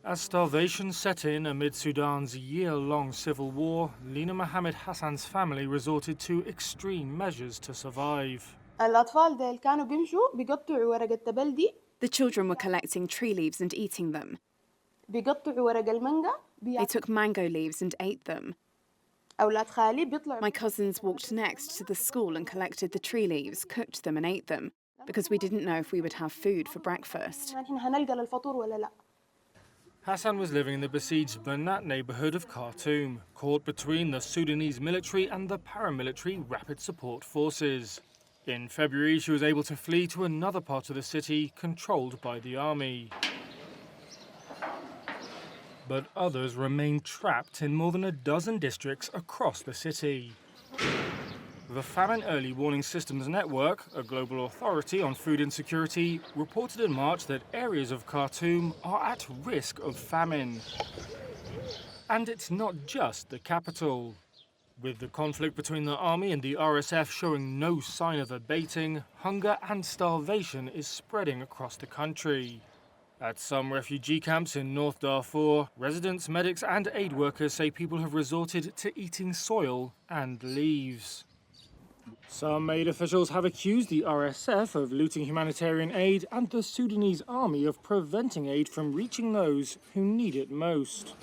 As starvation set in amid Sudan's year-long civil war, Lina Mohammed Hassan's family resorted to extreme measures to survive. الأطفال ديل كانوا بيمشوا بيقطعوا ورق التبلدي. The children were collecting tree leaves and eating them. بيقطعوا ورق المانجا. They took mango leaves and ate them. أولاد خالي بيطلعوا. My cousins walked next to the school and collected the tree leaves, cooked them and ate them, because we didn't know if we would have food for breakfast. إحنا هنلقى للفطور ولا لا. Hassan was living in the besieged Banat neighborhood of Khartoum, caught between the Sudanese military and the paramilitary Rapid Support Forces. In February, she was able to flee to another part of the city controlled by the army. But others remained trapped in more than a dozen districts across the city. The Famine Early Warning Systems Network, a global authority on food insecurity, reported in March that areas of Khartoum are at risk of famine. And it's not just the capital. With the conflict between the army and the RSF showing no sign of abating, hunger and starvation is spreading across the country. At some refugee camps in North Darfur, residents, medics and aid workers say people have resorted to eating soil and leaves. Some aid officials have accused the RSF of looting humanitarian aid and the Sudanese army of preventing aid from reaching those who need it most.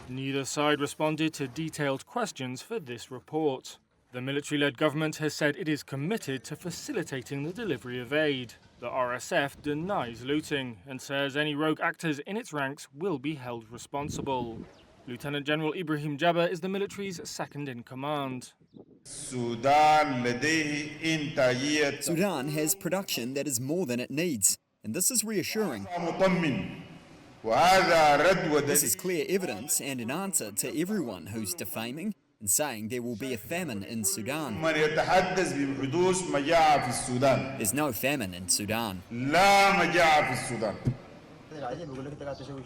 Neither side responded to detailed questions for this report. The military-led government has said it is committed to facilitating the delivery of aid. The RSF denies looting and says any rogue actors in its ranks will be held responsible. Lieutenant General Ibrahim Jabba is the military's second-in-command. Sudan has production that is more than it needs, and this is reassuring. This is clear evidence and an answer to everyone who's defaming and saying there will be a famine in Sudan. There's no famine in Sudan.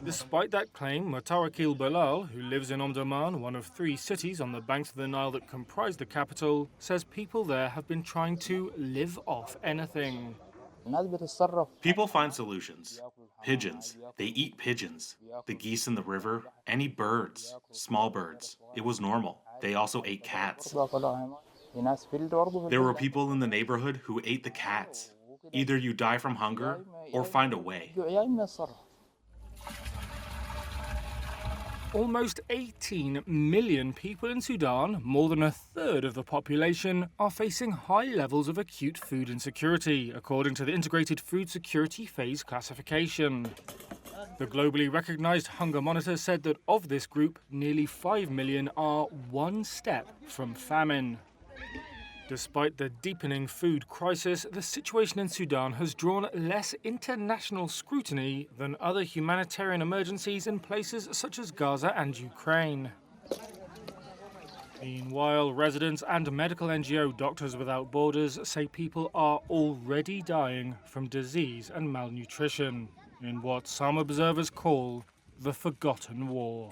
Despite that claim, Mutawakkil Bilal, who lives in Omdurman, one of 3 cities on the banks of the Nile that comprise the capital, says people there have been trying to live off anything. People find solutions. Pigeons. They eat pigeons. The geese in the river. Any birds. Small birds. It was normal. They also ate cats. There were people in the neighborhood who ate the cats. Either you die from hunger or find a way. Almost 18 million people in Sudan, more than a third of the population, are facing high levels of acute food insecurity, according to the Integrated Food Security Phase Classification. The globally recognized Hunger Monitor said that of this group, nearly 5 million are one step from famine. Despite the deepening food crisis, the situation in Sudan has drawn less international scrutiny than other humanitarian emergencies in places such as Gaza and Ukraine. Meanwhile, residents and medical NGO Doctors Without Borders say people are already dying from disease and malnutrition in what some observers call the forgotten war.